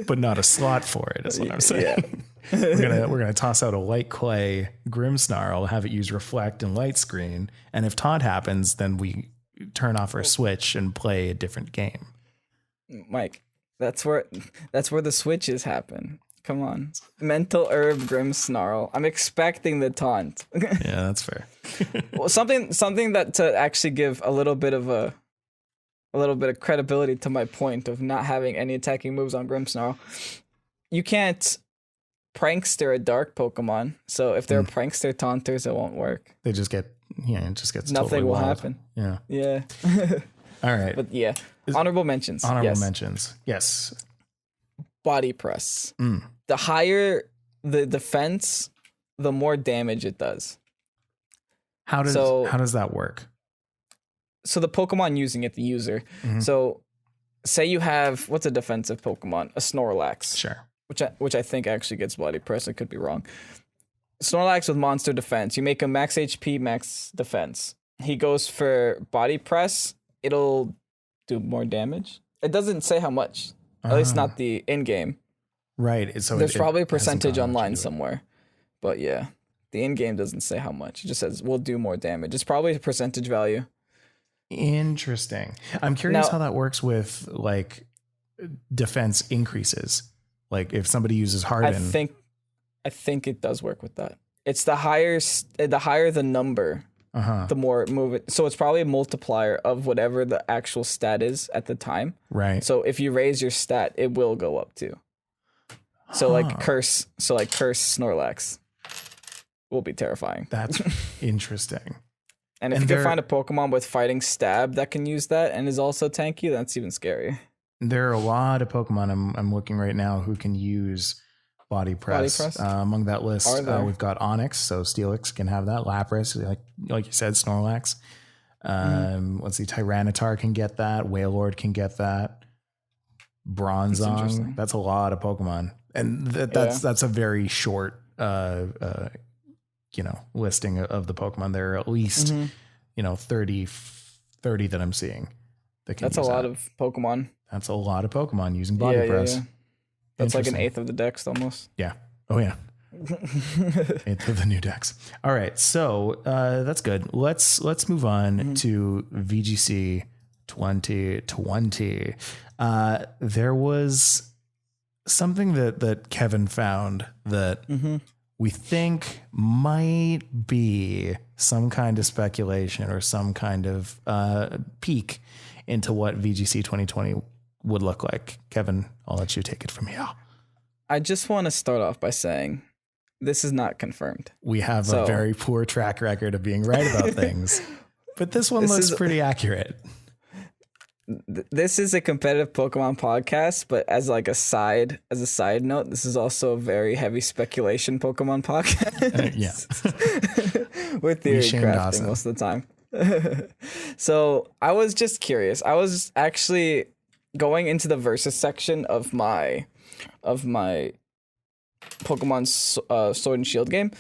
[SPEAKER 2] but not a slot for it, is what I'm saying. Yeah. we're gonna toss out a Light Clay Grimmsnarl, have it use Reflect and Light Screen, and if taunt happens, then we turn off our switch and play a different game.
[SPEAKER 1] Mike, that's where the switches happen. Come on, Mental Herb Grimmsnarl. I'm expecting the taunt.
[SPEAKER 2] Yeah, that's fair.
[SPEAKER 1] Well, something that to actually give a little bit of credibility to my point of not having any attacking moves on Grimmsnarl. You can't prankster a dark Pokemon, so if they're prankster taunters, it won't work.
[SPEAKER 2] They just get it just gets
[SPEAKER 1] nothing
[SPEAKER 2] totally
[SPEAKER 1] will
[SPEAKER 2] wild.
[SPEAKER 1] happen.
[SPEAKER 2] Yeah. All right.
[SPEAKER 1] But yeah, honorable mentions.
[SPEAKER 2] Mentions. Yes.
[SPEAKER 1] Body Press. The higher the defense, the more damage it does.
[SPEAKER 2] How does that work?
[SPEAKER 1] So the Pokemon using it, the user. So say you have, what's a defensive Pokemon? A Snorlax.
[SPEAKER 2] Sure.
[SPEAKER 1] Which I think actually gets Body Press. I could be wrong. Snorlax with monster defense. You make him max HP, max defense. He goes for body press. It'll do more damage. It doesn't say how much. At least not the in-game.
[SPEAKER 2] Right. So
[SPEAKER 1] there's probably a percentage online somewhere. But yeah, the in-game doesn't say how much. It just says we'll do more damage. It's probably a percentage value.
[SPEAKER 2] Interesting. I'm curious how that works with like defense increases. Like if somebody uses Harden.
[SPEAKER 1] I think it does work with that. It's the higher the number, the more move it. So it's probably a multiplier of whatever the actual stat is at the time.
[SPEAKER 2] Right.
[SPEAKER 1] So if you raise your stat, it will go up too. So like curse Snorlax will be terrifying.
[SPEAKER 2] That's interesting.
[SPEAKER 1] And if you can find a Pokemon with fighting stab that can use that and is also tanky, that's even scarier.
[SPEAKER 2] There are a lot of Pokemon I'm looking right now who can use body press. Among that list, we've got Onix, so Steelix can have that. Lapras, like you said, Snorlax. Let's see, Tyranitar can get that. Wailord can get that. Bronzong. That's a lot of Pokemon, and that's a very short, listing of the Pokemon. There are at least 30 that I'm seeing.
[SPEAKER 1] That's a lot of Pokemon.
[SPEAKER 2] That's a lot of Pokemon using body press.
[SPEAKER 1] Yeah. That's like an eighth of the decks almost.
[SPEAKER 2] Yeah. Oh yeah. Eighth of the new decks. All right. So that's good. Let's move on to VGC 2020. There was something that Kevin found that we think might be some kind of speculation or some kind of peek into what VGC 2020 would look like. Kevin, I'll let you take it from here.
[SPEAKER 1] I just want to start off by saying this is not confirmed.
[SPEAKER 2] We have a very poor track record of being right about things, but this one looks pretty accurate.
[SPEAKER 1] This is a competitive Pokemon podcast, but as a side note, this is also a very heavy speculation Pokemon podcast. With theory crafting most of the time. So I was just curious. I was actually going into the versus section of my Pokemon Sword and Shield game,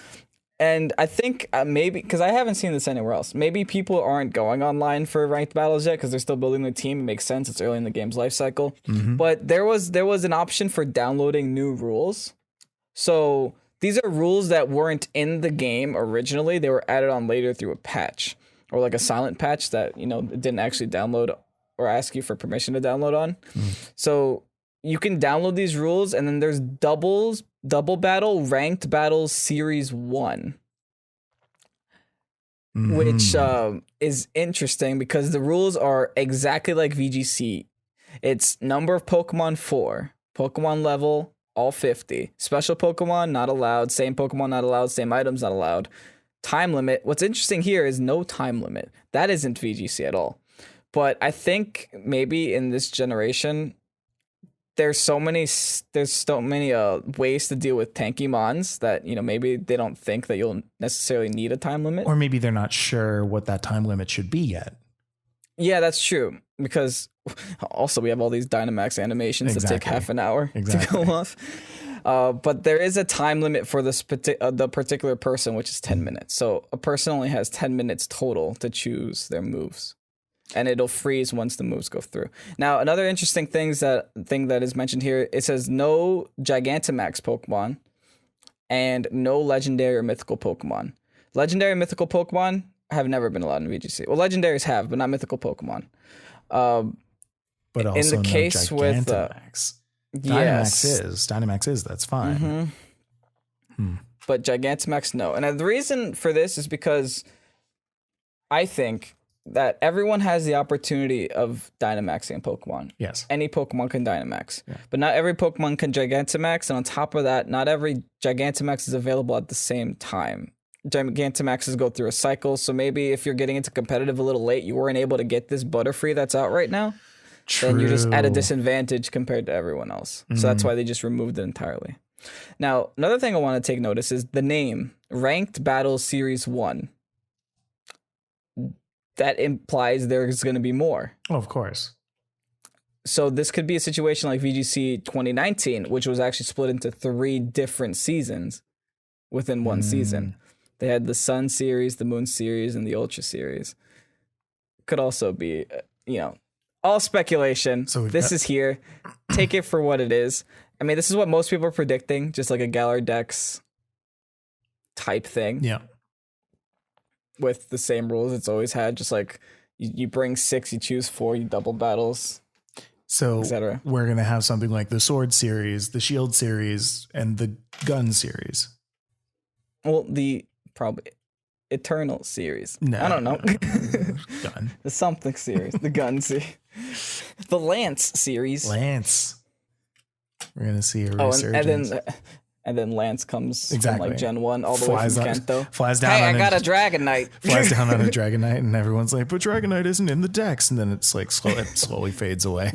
[SPEAKER 1] and I think maybe because I haven't seen this anywhere else, maybe people aren't going online for ranked battles yet because they're still building the team. It makes sense; it's early in the game's life cycle. But there was an option for downloading new rules. So these are rules that weren't in the game originally; they were added on later through a patch or like a silent patch that it didn't actually download or ask you for permission to download on. So you can download these rules, and then there's double battle, ranked battles series 1. Which is interesting because the rules are exactly like VGC. It's number of Pokemon 4, Pokemon level, all 50. Special Pokemon not allowed, same Pokemon not allowed, same items not allowed. Time limit. What's interesting here is no time limit. That isn't VGC at all. But I think maybe in this generation, there's so many ways to deal with tanky mons that maybe they don't think that you'll necessarily need a time limit,
[SPEAKER 2] or maybe they're not sure what that time limit should be yet.
[SPEAKER 1] Yeah, that's true, because also we have all these Dynamax animations that take half an hour to go off. But there is a time limit for this the particular person, which is 10 minutes. So a person only has 10 minutes total to choose their moves. And it'll freeze once the moves go through. Now, another interesting thing that is mentioned here, it says no Gigantamax Pokemon and no legendary or mythical Pokemon. Legendary and mythical Pokemon have never been allowed in VGC. Well, legendaries have, but not mythical Pokemon.
[SPEAKER 2] But also in the case with Dynamax is that's fine.
[SPEAKER 1] But Gigantamax, no. And the reason for this is because I think that everyone has the opportunity of Dynamaxing Pokemon.
[SPEAKER 2] Yes.
[SPEAKER 1] Any Pokemon can Dynamax. Yeah. But not every Pokemon can Gigantamax, and on top of that, not every Gigantamax is available at the same time. Gigantamaxes go through a cycle, so maybe if you're getting into competitive a little late, you weren't able to get this Butterfree that's out right now, then you're just at a disadvantage compared to everyone else. So that's why they just removed it entirely. Now, another thing I want to take notice is the name, Ranked Battle Series 1. That implies there's going to be more.
[SPEAKER 2] Oh, of course.
[SPEAKER 1] So this could be a situation like VGC 2019, which was actually split into 3 different seasons, within one season. They had the Sun series, the Moon series, and the Ultra series. Could also be, all speculation. So this is here. Take it for what it is. I mean, this is what most people are predicting, just like a Galar Dex type thing.
[SPEAKER 2] Yeah.
[SPEAKER 1] With the same rules it's always had, just like you bring 6, you choose 4, you double battles.
[SPEAKER 2] So
[SPEAKER 1] etc.
[SPEAKER 2] We're going to have something like the Sword series, the Shield series, and the Gun series.
[SPEAKER 1] Well, the probably Eternal series.
[SPEAKER 2] No,
[SPEAKER 1] I don't know.
[SPEAKER 2] Gun.
[SPEAKER 1] The something series. The Gun series. The Lance series.
[SPEAKER 2] Lance. We're going to see a resurgence.
[SPEAKER 1] And then Lance comes
[SPEAKER 2] exactly.
[SPEAKER 1] from like Gen 1 all the way from Kanto.
[SPEAKER 2] Flies down.
[SPEAKER 1] Hey, I got a Dragonite.
[SPEAKER 2] Flies down on a Dragonite, and everyone's like, but Dragonite isn't in the Dex. And then it's like it slowly fades away.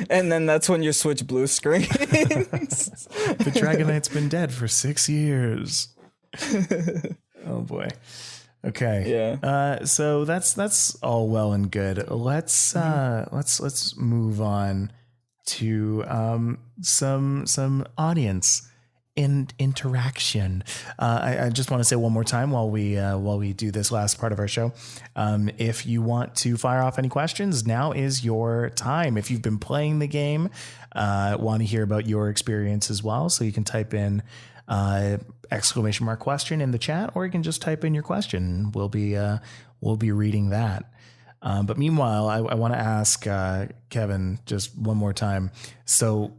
[SPEAKER 1] And then that's when you switch blue screens.
[SPEAKER 2] The Dragonite's been dead for 6 years. Oh boy. Okay.
[SPEAKER 1] Yeah.
[SPEAKER 2] So that's all well and good. Let's move on to some audience interaction. I just want to say one more time while we do this last part of our show. If you want to fire off any questions, now is your time. If you've been playing the game, want to hear about your experience as well, so you can type in !question in the chat, or you can just type in your question. We'll be reading that. But meanwhile, I want to ask Kevin just one more time. So,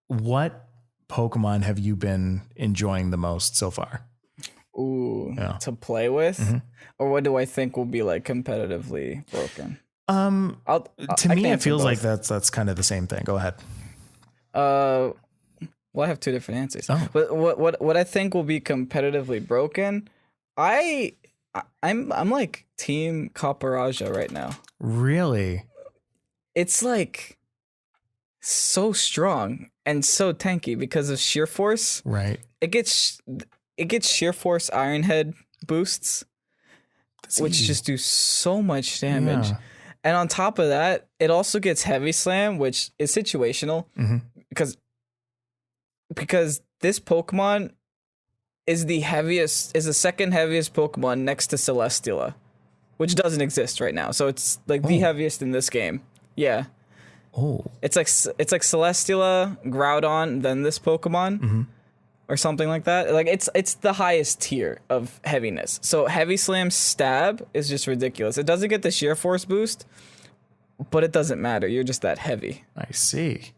[SPEAKER 2] what Pokemon have you been enjoying the most so far?
[SPEAKER 1] Ooh, to play with, or what do I think will be like competitively broken?
[SPEAKER 2] To me, it feels like that's kind of the same thing. Go ahead.
[SPEAKER 1] Well, I have two different answers.
[SPEAKER 2] Oh.
[SPEAKER 1] But what I think will be competitively broken, I'm like Team Caparajah right now.
[SPEAKER 2] Really?
[SPEAKER 1] It's like so strong and so tanky because of sheer force.
[SPEAKER 2] Right.
[SPEAKER 1] It gets sheer force Iron Head boosts, which just do so much damage. Yeah. And on top of that, it also gets Heavy Slam, which is situational because this Pokemon is the second heaviest Pokemon next to Celesteela, which doesn't exist right now. So it's like the heaviest in this game. Yeah.
[SPEAKER 2] Oh.
[SPEAKER 1] It's like Celesteela, Groudon, then this Pokemon, or something like that. Like it's the highest tier of heaviness. So Heavy Slam Stab is just ridiculous. It doesn't get the sheer force boost, but it doesn't matter. You're just that heavy.
[SPEAKER 2] I see.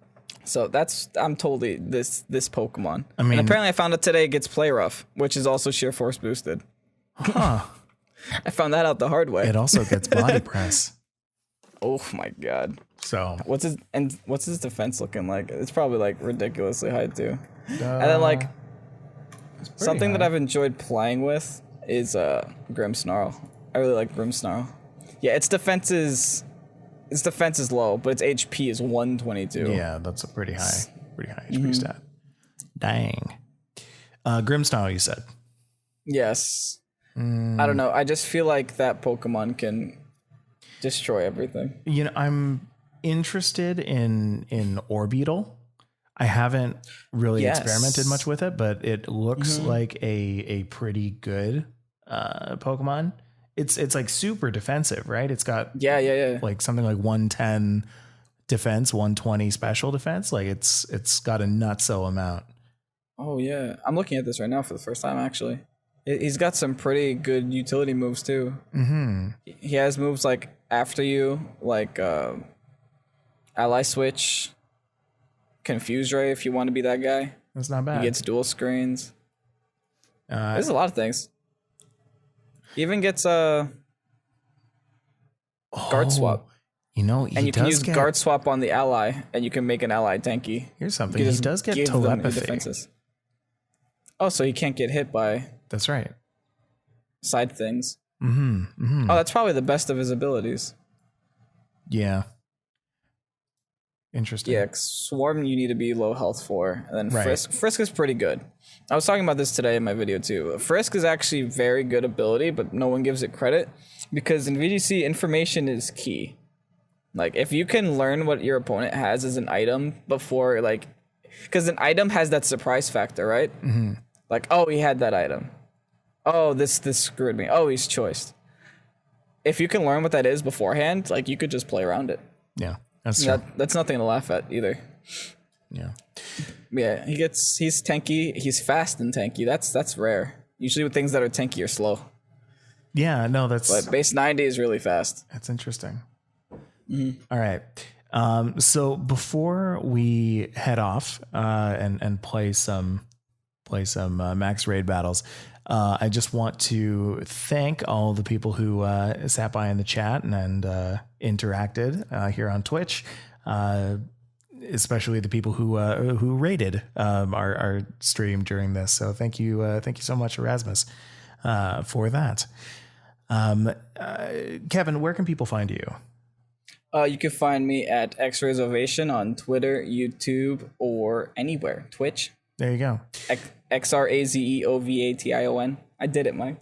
[SPEAKER 1] So I'm totally this Pokemon.
[SPEAKER 2] I mean,
[SPEAKER 1] and apparently I found out today it gets Play Rough, which is also sheer force boosted.
[SPEAKER 2] Huh.
[SPEAKER 1] I found that out the hard way.
[SPEAKER 2] It also gets Body Press.
[SPEAKER 1] Oh my god.
[SPEAKER 2] So
[SPEAKER 1] what's his defense looking like? It's probably like ridiculously high too. And then like something that I've enjoyed playing with is Grimmsnarl. I really like Grimmsnarl. Yeah, its defense is low, but its HP is 122.
[SPEAKER 2] Yeah, that's a pretty high HP stat. Dang. Grimmsnarl, you said.
[SPEAKER 1] Yes. I don't know. I just feel like that Pokemon can destroy everything.
[SPEAKER 2] You know, I'm interested in Orbeetle. I haven't really experimented much with it, but it looks like a pretty good Pokemon. It's like super defensive, right? It's got like something like 110 defense, 120 special defense. Like it's got a nutso amount.
[SPEAKER 1] Oh yeah, I'm looking at this right now for the first time actually. He's got some pretty good utility moves too. He has moves like After You, like Ally Switch, Confuse Ray if you want to be that guy.
[SPEAKER 2] That's not bad.
[SPEAKER 1] He gets dual screens. There's a lot of things. He even gets Guard Swap.
[SPEAKER 2] You know,
[SPEAKER 1] and you can use Guard Swap on the ally, and you can make an ally tanky.
[SPEAKER 2] Here's something. He does get telepathy.
[SPEAKER 1] Oh, so he can't get hit by...
[SPEAKER 2] That's right.
[SPEAKER 1] Side things. Oh, that's probably the best of his abilities.
[SPEAKER 2] Yeah. Interesting.
[SPEAKER 1] Yeah, Swarm you need to be low health for, and then Frisk. Frisk is pretty good. I was talking about this today in my video too. Frisk is actually very good ability, but no one gives it credit because in VGC information is key. Like if you can learn what your opponent has as an item before, like, because an item has that surprise factor, right? Like, oh, he had that item. Oh, this screwed me. Oh, he's choiced. If you can learn what that is beforehand, like you could just play around it.
[SPEAKER 2] Yeah, that's true.
[SPEAKER 1] That's nothing to laugh at either.
[SPEAKER 2] Yeah.
[SPEAKER 1] Yeah, he's tanky. He's fast and tanky. That's rare. Usually with things that are tanky or slow.
[SPEAKER 2] Yeah, no,
[SPEAKER 1] But base 90 is really fast.
[SPEAKER 2] That's interesting. Mm-hmm. All right. So before we head off and play some max raid battles, I just want to thank all the people who sat by in the chat and interacted here on Twitch, especially the people who rated our stream during this. So thank you so much, Erasmus, for that. Kevin, where can people find you?
[SPEAKER 1] You can find me at xRazeOvation on Twitter, YouTube, or anywhere. Twitch.
[SPEAKER 2] There you go.
[SPEAKER 1] xRazeOvation. I did it, Mike.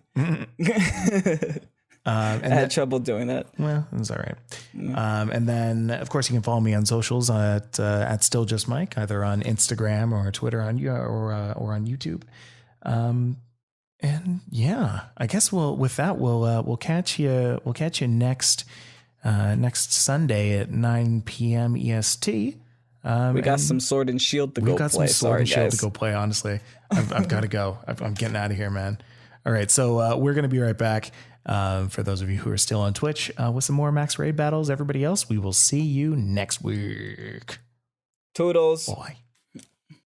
[SPEAKER 1] I had trouble doing that.
[SPEAKER 2] Well, it was all right. And then, of course, you can follow me on socials at StillJustMike, either on Instagram or Twitter or on YouTube. And yeah, I guess we'll catch you next Sunday at 9 p.m. EST.
[SPEAKER 1] We got some Sword and Shield to go play.
[SPEAKER 2] We got some Sword and Shield to go play, honestly. I've got to go. I'm getting out of here, man. All right, so we're going to be right back. For those of you who are still on Twitch, with some more Max Raid battles. Everybody else, we will see you next week.
[SPEAKER 1] Toodles.
[SPEAKER 2] Bye.